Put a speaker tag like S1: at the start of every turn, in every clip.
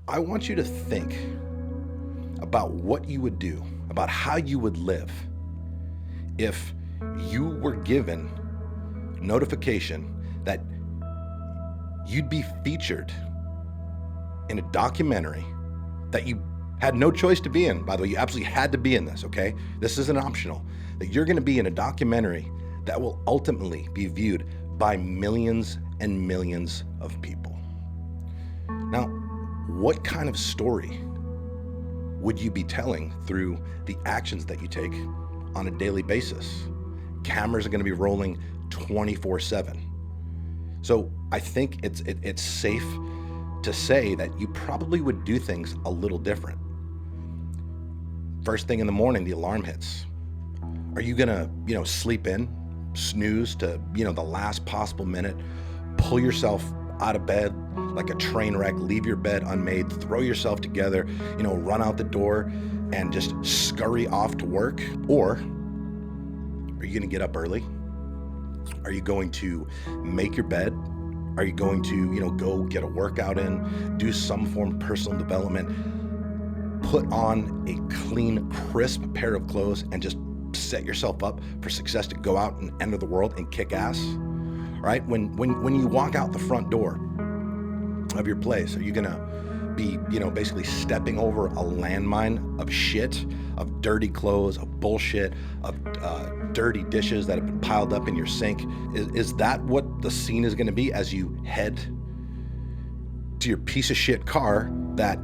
S1: I want you to think about what you would do, about how you would live if you were given notification that you'd be featured in a documentary that you had no choice to be in. By the way, you absolutely had to be in this, okay? This isn't optional. That you're gonna be in a documentary that will ultimately be viewed by millions and millions of people. Now, what kind of story would you be telling through the actions that you take on a daily basis? Cameras are gonna be rolling 24/7. So I think it's safe to say that you probably would do things a little different. First thing in the morning, the alarm hits. Are you gonna, sleep in, snooze to, the last possible minute, pull yourself out of bed like a train wreck, leave your bed unmade, throw yourself together, run out the door and just scurry off to work? Or are you gonna get up early? Are you going to make your bed? Are you going to, go get a workout in, do some form of personal development, put on a clean, crisp pair of clothes and just set yourself up for success to go out and enter the world and kick ass? Right? When you walk out the front door of your place, are you gonna be, basically stepping over a landmine of shit, of dirty clothes, of bullshit, of dirty dishes that have been piled up in your sink? Is that what the scene is gonna be as you head to your piece of shit car that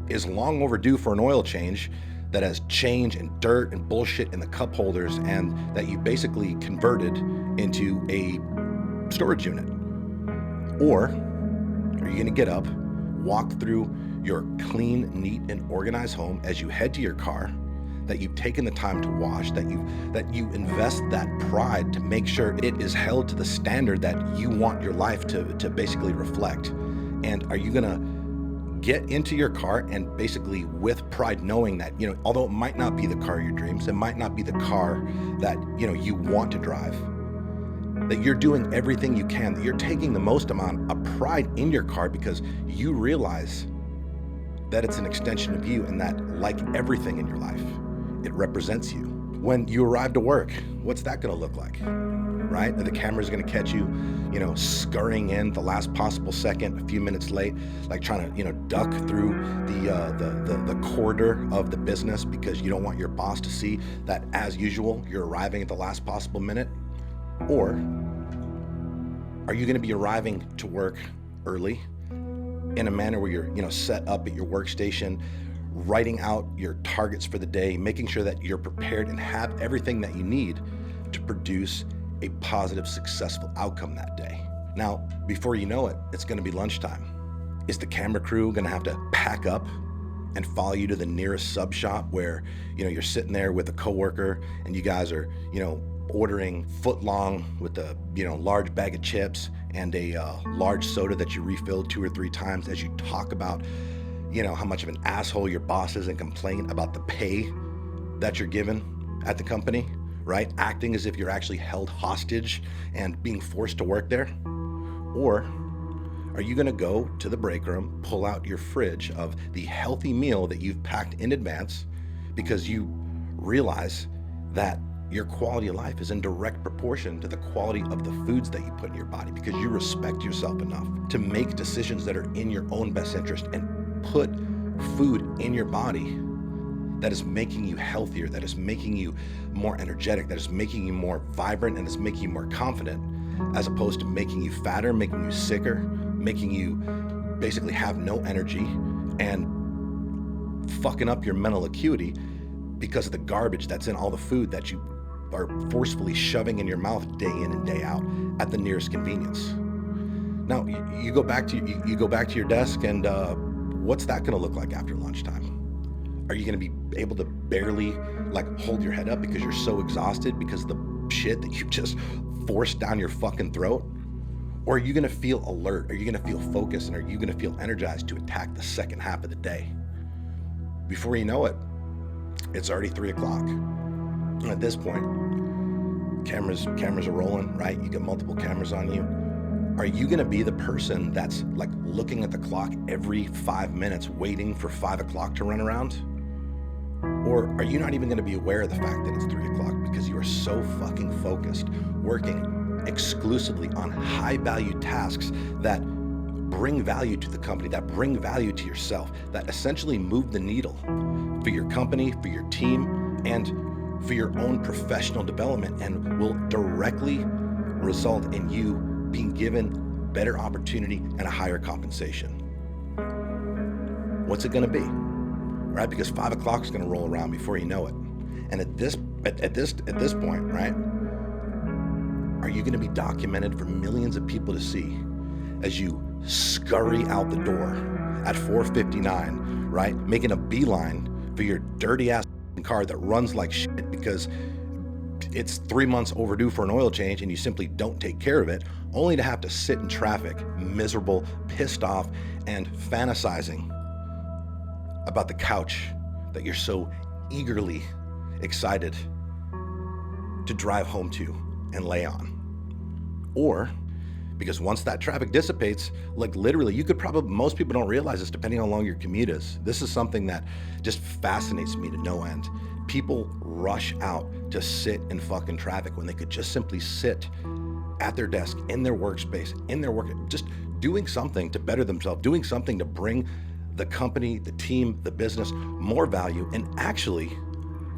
S1: is long overdue for an oil change, that has change and dirt and bullshit in the cup holders, and that you basically converted into a storage unit? Or are you gonna get up, walk through your clean, neat, and organized home as you head to your car that you've taken the time to wash, that you invest that pride to make sure it is held to the standard that you want your life to basically reflect? And are you gonna get into your car and basically with pride knowing that, although it might not be the car of your dreams, it might not be the car that, you want to drive, that you're doing everything you can, that you're taking the most amount of pride in your car because you realize that it's an extension of you and that, like everything in your life, it represents you. When you arrive to work, what's that gonna look like, right? Are the cameras gonna catch you, scurrying in the last possible second, a few minutes late, like trying to, duck through the corridor of the business because you don't want your boss to see that, as usual, you're arriving at the last possible minute? Or are you gonna be arriving to work early in a manner where you're, set up at your workstation, writing out your targets for the day, making sure that you're prepared and have everything that you need to produce a positive, successful outcome that day? Now, before you know it, it's gonna be lunchtime. Is the camera crew gonna have to pack up and follow you to the nearest sub shop where, you're sitting there with a coworker and you guys are, ordering foot long with a, large bag of chips and a large soda that you refilled 2 or 3 times as you talk about, how much of an asshole your boss is and complain about the pay that you're given at the company, right? Acting as if you're actually held hostage and being forced to work there? Or are you gonna go to the break room, pull out your fridge of the healthy meal that you've packed in advance because you realize that your quality of life is in direct proportion to the quality of the foods that you put in your body, because you respect yourself enough to make decisions that are in your own best interest and put food in your body that is making you healthier, that is making you more energetic, that is making you more vibrant, and is making you more confident, as opposed to making you fatter, making you sicker, making you basically have no energy and fucking up your mental acuity because of the garbage that's in all the food that you are forcefully shoving in your mouth day in and day out at the nearest convenience. Now, you go back to your desk, and what's that gonna look like after lunchtime? Are you gonna be able to barely hold your head up because you're so exhausted because of the shit that you just forced down your fucking throat? Or are you gonna feel alert? Are you gonna feel focused? And are you gonna feel energized to attack the second half of the day? Before you know it, it's already 3 o'clock. At this point, cameras are rolling, right? You got multiple cameras on you. Are you going to be the person that's like looking at the clock every 5 minutes waiting for 5 o'clock to run around? Or are you not even going to be aware of the fact that it's 3 o'clock because you are so fucking focused, working exclusively on high value tasks that bring value to the company, that bring value to yourself, that essentially move the needle for your company, for your team, and for your own professional development, and will directly result in you being given better opportunity and a higher compensation? What's it going to be? Right? Because 5 o'clock is going to roll around before you know it. And at this point, right? Are you going to be documented for millions of people to see as you scurry out the door at 4:59, right? Making a beeline for your dirty ass car that runs like shit because it's 3 months overdue for an oil change and you simply don't take care of it, only to have to sit in traffic, miserable, pissed off, and fantasizing about the couch that you're so eagerly excited to drive home to and lay on. Or because once that traffic dissipates, like literally, you could probably, most people don't realize this depending on how long your commute is. This is something that just fascinates me to no end. People rush out to sit in fucking traffic when they could just simply sit at their desk, in their workspace, in their work, just doing something to better themselves, doing something to bring the company, the team, the business more value, and actually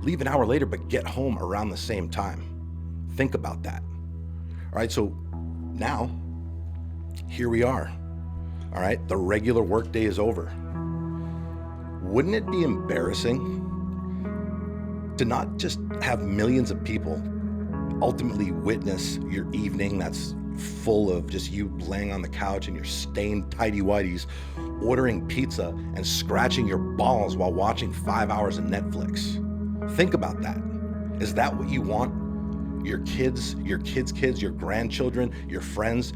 S1: leave an hour later but get home around the same time. Think about that. All right, so now here we are. All right, the regular workday is over. Wouldn't it be embarrassing to not just have millions of people ultimately witness your evening that's full of just you laying on the couch and your stained tighty-whities, ordering pizza and scratching your balls while watching 5 hours of Netflix? Think about that. Is that what you want your kids, your kids, your grandchildren, your friends,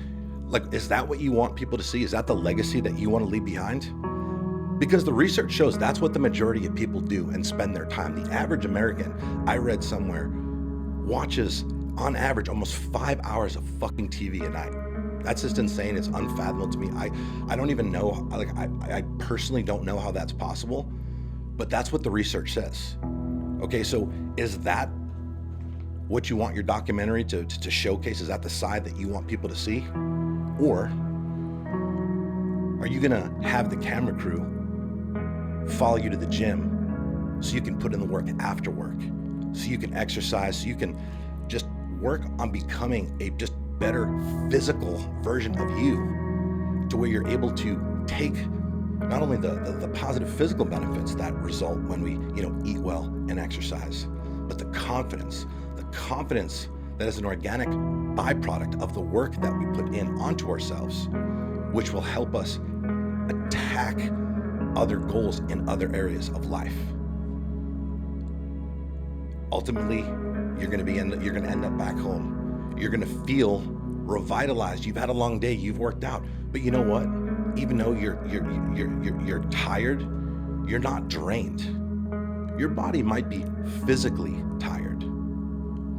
S1: like, is that what you want people to see? Is that the legacy that you want to leave behind? Because the research shows that's what the majority of people do and spend their time. The average American, I read somewhere, watches on average almost 5 hours of fucking TV a night. That's just insane. It's unfathomable to me. I don't even know, like I personally don't know how that's possible, but that's what the research says. Okay, so is that what you want your documentary to showcase? Is that the side that you want people to see? Or are you gonna have the camera crew follow you to the gym so you can put in the work after work, so you can exercise, so you can just work on becoming a just better physical version of you, to where you're able to take not only the positive physical benefits that result when we eat well and exercise, but the confidence that is an organic byproduct of the work that we put in onto ourselves, which will help us attack other goals in other areas of life. Ultimately, you're going to end up back home. You're going to feel revitalized. You've had a long day. You've worked out. But you know what? Even though you're tired, you're not drained. Your body might be physically tired,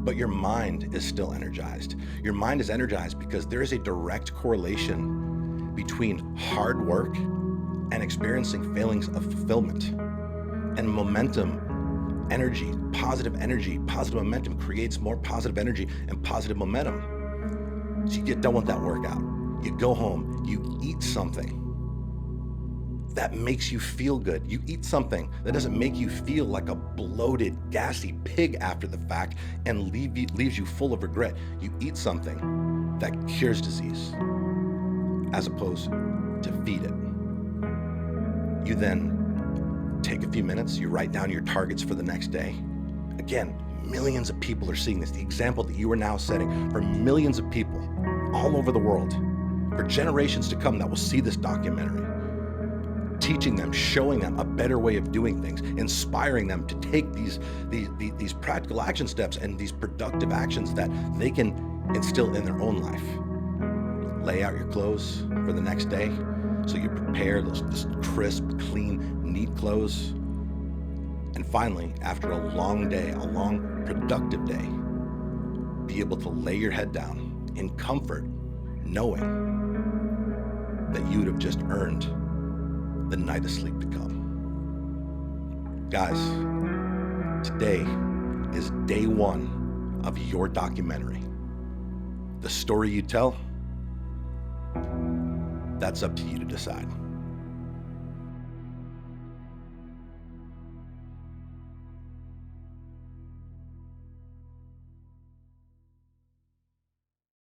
S1: but your mind is still energized. Your mind is energized because there is a direct correlation between hard work and experiencing feelings of fulfillment. And momentum, energy, positive momentum creates more positive energy and positive momentum. So you get done with that workout, you go home, you eat something that makes you feel good. You eat something that doesn't make you feel like a bloated, gassy pig after the fact and leaves you full of regret. You eat something that cures disease as opposed to feed it. You then take a few minutes, you write down your targets for the next day. Again, millions of people are seeing this. The example that you are now setting for millions of people all over the world, for generations to come that will see this documentary. Teaching them, showing them a better way of doing things, inspiring them to take these practical action steps and these productive actions that they can instill in their own life. Lay out your clothes for the next day so you prepare those crisp, clean, neat clothes. And finally, after a long day, a long, productive day, be able to lay your head down in comfort, knowing that you would have just earned the night of sleep to come. Guys, today is day one of your documentary. The story you tell, that's up to you to decide.